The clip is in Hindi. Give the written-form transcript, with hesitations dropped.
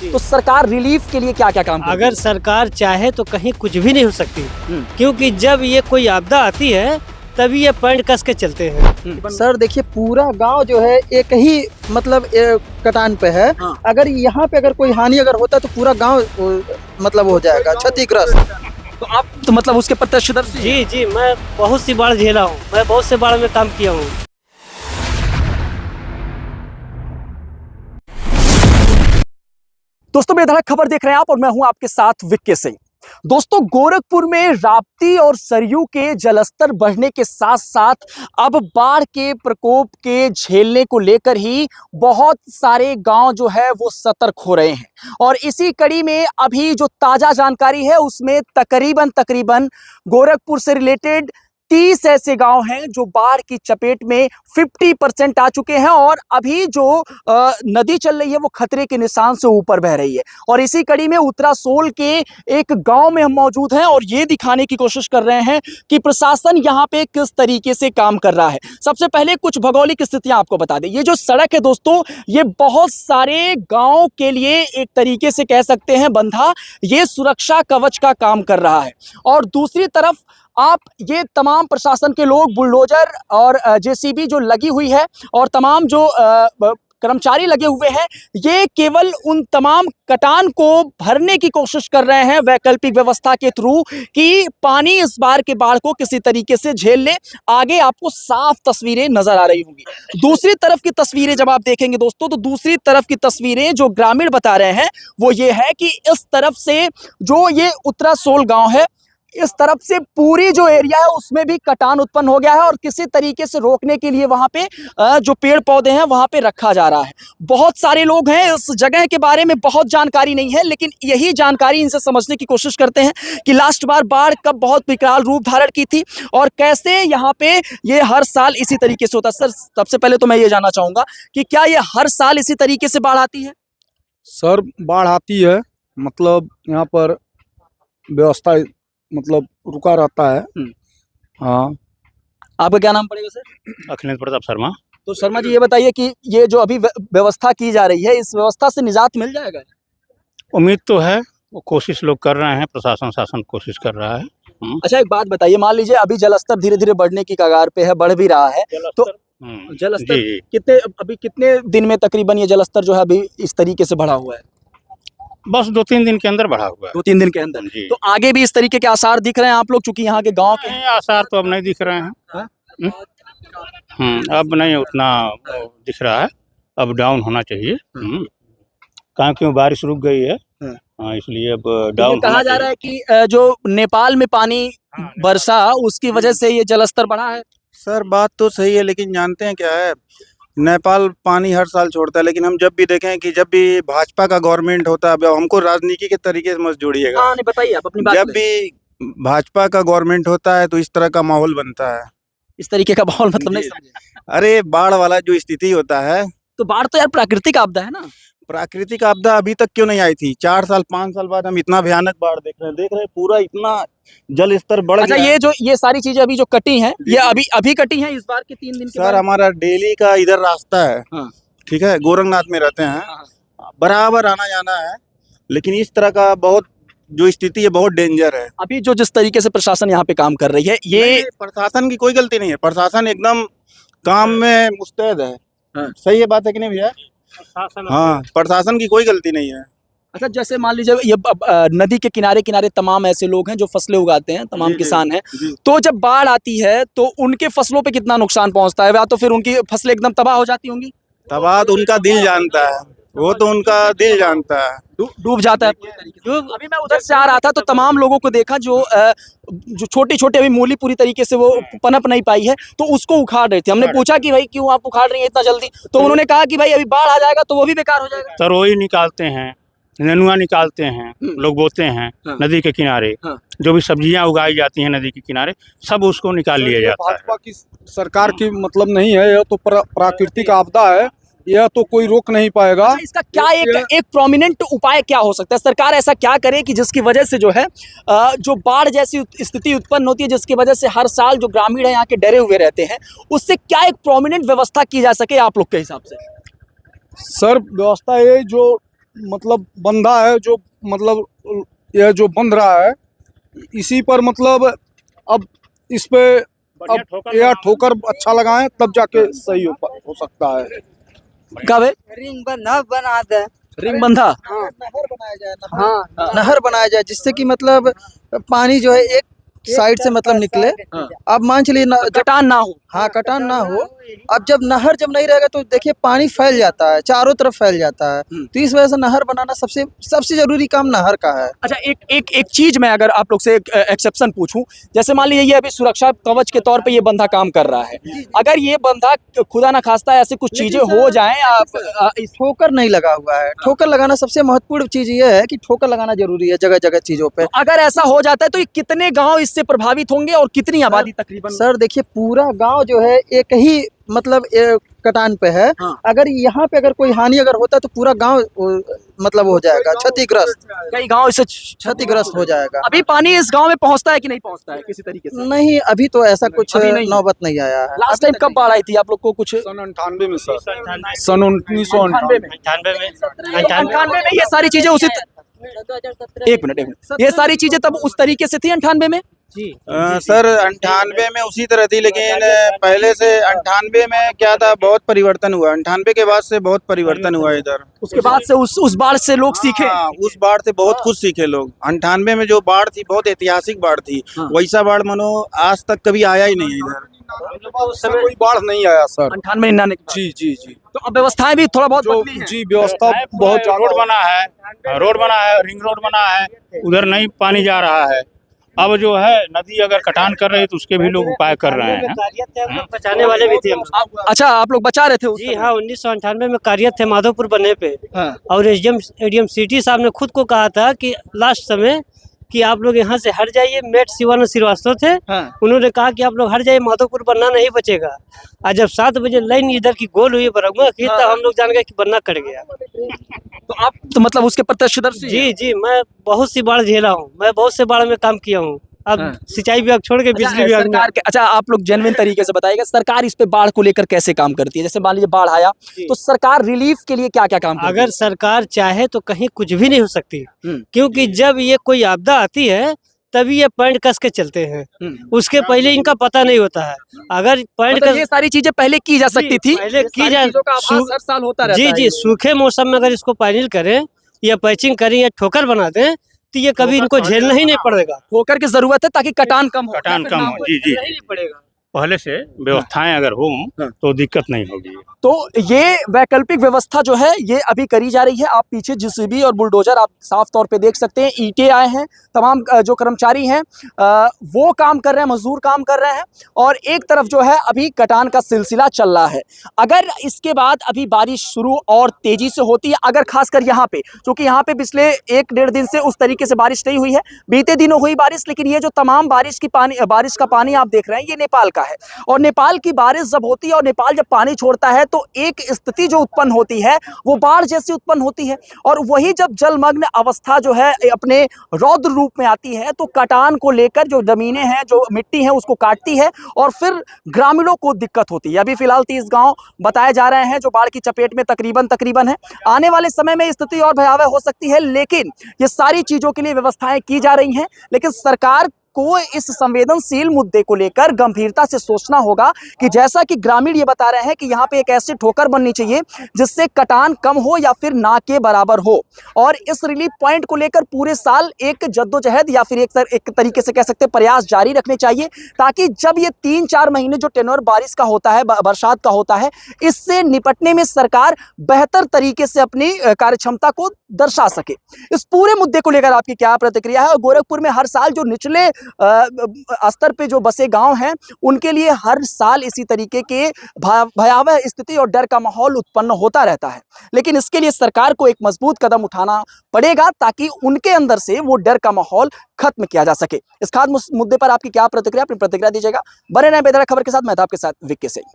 तो सरकार रिलीफ के लिए क्या क्या काम करती है? अगर सरकार चाहे तो कहीं कुछ भी नहीं हो सकती, क्योंकि जब ये कोई आपदा आती है तभी ये पैंट कस के चलते हैं। सर देखिए, पूरा गांव जो है एक ही मतलब कटान पे है। हाँ। अगर यहाँ पे अगर कोई हानि अगर होता है तो पूरा गांव मतलब हो जाएगा क्षतिग्रस्त। तो आप तो मतलब उसके प्रत्यक्षदर्शी? जी जी, मैं बहुत सी बाढ़ झेला हूँ, मैं बहुत से बाढ़ में काम किया हूँ। दोस्तों, बेधड़क खबर देख रहे हैं आप और मैं हूं आपके साथ विक्की सिंह। दोस्तों, गोरखपुर में राप्ती और सरयू के जलस्तर बढ़ने के साथ साथ अब बाढ़ के प्रकोप के झेलने को लेकर ही बहुत सारे गांव जो है वो सतर्क हो रहे हैं। और इसी कड़ी में अभी जो ताजा जानकारी है उसमें तकरीबन गोरखपुर से रिलेटेड 30 ऐसे गांव हैं जो बाढ़ की चपेट में 50% आ चुके हैं और अभी जो नदी चल रही है वो खतरे के निशान से ऊपर बह रही है। और इसी कड़ी में उत्तरासोल के एक गांव में हम मौजूद हैं और ये दिखाने की कोशिश कर रहे हैं कि प्रशासन यहाँ पे किस तरीके से काम कर रहा है। सबसे पहले कुछ भौगोलिक स्थितियां आपको बता दें। ये जो सड़क है दोस्तों, ये बहुत सारे गाँव के लिए एक तरीके से कह सकते हैं बंधा, ये सुरक्षा कवच का काम कर रहा है। और दूसरी तरफ आप ये तमाम प्रशासन के लोग, बुलडोजर और जेसीबी जो लगी हुई है और तमाम जो कर्मचारी लगे हुए हैं, ये केवल उन तमाम कटान को भरने की कोशिश कर रहे हैं वैकल्पिक व्यवस्था के थ्रू कि पानी इस बार के बाढ़ को किसी तरीके से झेल ले। आगे आपको साफ तस्वीरें नजर आ रही होंगी। दूसरी तरफ की तस्वीरें जब आप देखेंगे दोस्तों, तो दूसरी तरफ की तस्वीरें जो ग्रामीण बता रहे हैं वो ये है कि इस तरफ से जो ये उत्तरासोल गाँव है, इस तरफ से पूरी जो एरिया है उसमें भी कटान उत्पन्न हो गया है और किसी तरीके से रोकने के लिए वहां पे जो पेड़ पौधे हैं वहां पे रखा जा रहा है। बहुत सारे लोग हैं, इस जगह के बारे में बहुत जानकारी नहीं है, लेकिन यही जानकारी इनसे समझने की कोशिश करते हैं कि लास्ट बार बाढ़ कब बहुत विकराल रूप धारण की थी और कैसे यहाँ पे ये हर साल इसी तरीके से होता है। सर, सबसे पहले तो मैं ये जानना चाहूंगा कि क्या ये हर साल इसी तरीके से बाढ़ आती है? सर, बाढ़ आती है, मतलब यहाँ पर व्यवस्था मतलब रुका रहता है। हाँ। आपका क्या नाम पड़ेगा सर? अखिलेश प्रताप शर्मा। तो शर्मा जी, ये बताइए कि ये जो अभी व्यवस्था की जा रही है, इस व्यवस्था से निजात मिल जाएगा? उम्मीद तो है, वो कोशिश लोग कर रहे हैं, प्रशासन शासन कोशिश कर रहा है। अच्छा, एक बात बताइए, मान लीजिए अभी जलस्तर धीरे धीरे बढ़ने की कगार पे है, बढ़ भी रहा है, तो जलस्तर कितने दिन में तकरीबन ये जलस्तर जो है अभी इस तरीके से बढ़ा हुआ है? बस 2-3 दिन के अंदर बढ़ा हुआ है। 2-3 दिन के अंदर? तो आगे भी इस तरीके के आसार दिख रहे हैं आप लोग, चूंकि यहाँ के गांव के हैं? आसार तो अब नहीं दिख रहे हैं। अब नहीं उतना दिख रहा है, अब डाउन होना चाहिए। कहाँ क्यों बारिश रुक गई है, इसलिए अब डाउन कहा जा रहा है कि जो नेपाल में पानी बरसा उसकी वजह से ये जलस्तर बढ़ा है। सर, बात तो सही है, लेकिन जानते हैं क्या है, नेपाल पानी हर साल छोड़ता है, लेकिन हम जब भी देखें कि जब भी भाजपा का गवर्नमेंट होता है, अब हमको राजनीति के तरीके से मत जोड़िएगा। हाँ, नहीं बताइए आप अपनी बात। जब भी भाजपा का गवर्नमेंट होता है तो इस तरह का माहौल बनता है। इस तरीके का माहौल मतलब नहीं समझे? अरे, बाढ़ वाला जो स्थिति होता है, तो बाढ़ तो यार प्राकृतिक आपदा है ना। प्राकृतिक आपदा अभी तक क्यों नहीं आई थी? 4 साल 5 साल बाद हम इतना भयानक बाढ़ देख रहे हैं, पूरा इतना जल स्तर बढ़ गया। अच्छा, ये सारी चीजें अभी जो कटी हैं, ये अभी कटी हैं इस बार के 3 दिन के सर, हमारा डेली का इधर रास्ता है, ठीक है, गोरखनाथ में रहते हैं, बराबर आना जाना है, लेकिन इस तरह का बहुत जो स्थिति है बहुत डेंजर है। अभी जो जिस तरीके से प्रशासन यहाँ पे काम कर रही है, ये प्रशासन की कोई गलती नहीं है, प्रशासन एकदम काम में मुस्तैद है। सही है बात है कि नहीं भैया? हाँ, प्रशासन की कोई गलती नहीं है। अच्छा, जैसे मान लीजिए ये नदी के किनारे किनारे तमाम ऐसे लोग हैं जो फसलें उगाते हैं, तमाम किसान हैं, तो जब बाढ़ आती है तो उनके फसलों पे कितना नुकसान पहुंचता है? या तो फिर उनकी फसलें एकदम तबाह हो जाती होंगी? तबाह तो उनका दिल जानता है, वो तो उनका दिल जानता है, डूब जाता है पूरी तरीके से। अभी मैं उधर से आ रहा था तो तमाम लोगों को देखा जो छोटी छोटी अभी मूली पूरी तरीके से वो पनप नहीं पाई है, तो उसको उखाड़ रहे थे। हमने पूछा कि भाई क्यों आप उखाड़ रही हैं इतना जल्दी, तो उन्होंने कहा कि भाई अभी बाढ़ आ जाएगा तो वो भी बेकार हो जाएगा। तरोई निकालते हैं, नेनुआ निकालते हैं, लोग बोते हैं नदी के किनारे, जो भी सब्जियां उगाई जाती हैं नदी के किनारे, सब उसको निकाल लिया जाता है। भाजपा की सरकार की मतलब नहीं है, यह तो प्राकृतिक आपदा है, यह तो कोई रोक नहीं पाएगा। अच्छा, इसका क्या एक प्रोमिनेंट उपाय क्या हो सकता है? सरकार ऐसा क्या करे कि जिसकी वजह से जो है जो बाढ़ जैसी स्थिति उत्पन्न होती है, जिसकी वजह से हर साल जो ग्रामीण है यहाँ के डरे हुए रहते हैं, उससे क्या एक प्रोमिनेंट व्यवस्था की जा सके आप लोग के हिसाब से? सर, व्यवस्था ये जो मतलब बंधा है जो मतलब यह जो बंध रहा है इसी पर मतलब अब इस पे अब यह ठोकर अच्छा लगाएं तब जाके सही हो सकता है। कब है रिंग बंधा बना दे। रिंग बंधा? नहर बनाया जाए, नहर बनाया जाए जिससे कि मतलब पानी जो है एक साइड से मतलब निकले। हाँ। अब मान चलिए जब कटान ना हो। हाँ कटान ना हो। अब जब नहर जब नहीं रहेगा तो देखिए पानी फैल जाता है, चारों तरफ फैल जाता है। तो इस वजह से नहर बनाना सबसे सबसे जरूरी काम नहर का है। अच्छा, एक चीज मैं अगर आप लोग से एक एक्सेप्शन पूछूं, जैसे मान लीजिए ये अभी सुरक्षा कवच के तौर पे ये बंधा काम कर रहा है, अगर ये बंधा खुदा ना खास्ता ऐसे कुछ चीजें हो जाएं, आप इस ठोकर नहीं लगा हुआ है। ठोकर लगाना सबसे महत्वपूर्ण चीज ये है कि ठोकर लगाना जरूरी है जगह जगह चीजों पे। अगर ऐसा हो जाता है तो ये कितने गांव इससे प्रभावित होंगे और कितनी आबादी तकरीबन? सर देखिए पूरा गांव जो है एक ही मतलब कटान पे है। हाँ। अगर यहाँ पे अगर कोई हानि अगर होता है तो पूरा गांव मतलब हो जाएगा क्षतिग्रस्त, कई गांव इससे क्षतिग्रस्त हो जाएगा। अभी पानी इस गांव में पहुंचता है कि नहीं पहुंचता है किसी तरीके से? नहीं अभी तो ऐसा कुछ अभी नहीं है। नौबत नहीं आया है। लास्ट टाइम कब बाढ़ आई थी आप लोग को कुछ? सन 98 में सर, सन 1998 में। 98 में ये सारी चीजें उसी एक मिनट ये सारी चीजें तब उस तरीके से थी 98 में? सर 98 में उसी तरह थी, लेकिन पहले से 98 में क्या था, बहुत परिवर्तन हुआ। 98 के बाद से बहुत परिवर्तन हुआ इधर। उसके बाद से उस बाढ़ से लोग सीखे। हाँ, उस बाढ़ से बहुत कुछ सीखे लोग। 98 में जो बाढ़ थी बहुत ऐतिहासिक बाढ़ थी। वैसा बाढ़ मानो आज तक कभी आया ही नहीं इधर। उस समय कोई बाढ़ नहीं आया सर। 98 99 जी जी जी। तो अब व्यवस्थाएं भी थोड़ा बहुत जो बदली हैं। जी व्यवस्था बहुत रोड बना है, रिंग रोड बना है, उधर नहीं पानी जा रहा है। अब जो है नदी अगर कटान कर रही है तो उसके भी लोग उपाय कर रहे हैं। बचाने वाले भी थे हम। अच्छा, आप लोग बचा रहे थे उस जी समय? हाँ, 1998 में कार्यरत थे माधोपुर बनने पे। हाँ। और एडीएम सिटी साहब ने खुद को कहा था कि लास्ट समय कि आप लोग यहाँ से हट जाइए। मेट शिवानंद श्रीवास्तव थे। हाँ। उन्होंने कहा कि आप लोग हट जाइए, माधोपुर बनना नहीं बचेगा। आज जब 7 बजे लाइन इधर की गोल हुई बरगमा की, तब हम लोग जान गए कि बनना कट गया। तो आप तो मतलब उसके प्रत्यक्षदर्शी हैं? जी जी, मैं बहुत सी बाढ़ झेला हूँ, मैं बहुत से बाढ़ में काम किया हूँ। अब सिंचाई विभाग छोड़ के बिजली विभाग में। सरकार के अच्छा आप लोग जेन्युइन तरीके से बताइएगा, सरकार इस पे बाढ़ को लेकर कैसे काम करती है? जैसे मान लीजिए बाढ़ आया तो सरकार रिलीफ के लिए क्या क्या काम करती है? अगर सरकार चाहे तो कहीं कुछ भी नहीं हो सकती, क्योंकि जब ये कोई आपदा आती है तभी ये पॉइंट कस के चलते हैं। उसके पहले इनका पता नहीं होता है। अगर पॉइंट मतलब ये सारी चीजें पहले की जा सकती थी, पहले की जा हर साल होता रहता जी है जी, ये। सूखे मौसम में अगर इसको पायनिल करें या पैचिंग करें या ठोकर बना दें तो ये कभी इनको झेलना ही नहीं पड़ेगा। ठोकर की जरूरत है ताकि कटान कम हो। कटान कम हो। जी जी, नहीं पड़ेगा। पहले से व्यवस्थाएं अगर हो तो दिक्कत नहीं होगी। तो ये वैकल्पिक व्यवस्था जो है ये अभी करी जा रही है। आप पीछे जेसीबी और बुलडोजर आप साफ तौर पे देख सकते हैं, ईंटें आए हैं, तमाम जो कर्मचारी हैं वो काम कर रहे हैं, मजदूर काम कर रहे हैं, और एक तरफ जो है अभी कटान का सिलसिला चल रहा है। अगर इसके बाद अभी बारिश शुरू और तेजी से होती है, अगर खासकर यहाँ पे, क्योंकि यहाँ पे पिछले 1-1.5 दिन से उस तरीके से बारिश नहीं हुई है, बीते दिनों हुई बारिश, लेकिन ये जो तमाम बारिश का पानी आप देख रहे हैं ये नेपाल का है। और नेपाल की बारिश जब होती है और नेपाल जब पानी छोड़ता है तो एक स्थिति जो उत्पन्न होती है वो बाढ़ जैसी उत्पन्न होती है। और वही जब जलमग्न अवस्था जो है अपने रौद्र रूप में आती है तो कटान को लेकर जो जमीनें हैं, जो मिट्टी है, उसको काटती है और फिर ग्रामीणों को दिक्कत होती है। अभी फिलहाल 30 गांव बताए जा रहे हैं जो बाढ़ की चपेट में तकरीबन है। आने वाले समय में स्थिति और भयावह हो सकती है, लेकिन ये सारी चीजों के लिए व्यवस्थाएं की जा रही हैं। लेकिन सरकार को इस संवेदनशील मुद्दे को लेकर गंभीरता से सोचना होगा कि जैसा कि ग्रामीण ये बता रहे हैं कि यहाँ पे एक ऐसी ठोकर बननी चाहिए जिससे कटान कम हो या फिर ना के बराबर हो। और इस रिलीफ पॉइंट को लेकर पूरे साल एक जद्दोजहद या फिर एक तरीके से कह सकते हैं प्रयास जारी रखने चाहिए, ताकि जब ये 3-4 महीने जो टेन्योर बारिश का होता है, बरसात का होता है, इससे निपटने में सरकार बेहतर तरीके से अपनी कार्यक्षमता को दर्शा सके। इस पूरे मुद्दे को लेकर आपकी क्या प्रतिक्रिया है? और गोरखपुर में हर साल जो निचले स्तर पे जो बसे गांव हैं उनके लिए हर साल इसी तरीके के भयावह स्थिति और डर का माहौल उत्पन्न होता रहता है, लेकिन इसके लिए सरकार को एक मजबूत कदम उठाना पड़ेगा ताकि उनके अंदर से वो डर का माहौल खत्म किया जा सके। इस खास मुद्दे पर आपकी क्या प्रतिक्रिया? अपनी प्रतिक्रिया दीजिएगा। बने रहें बेदरा खबर के साथ, मैं था आपके साथ विक्की सिंह।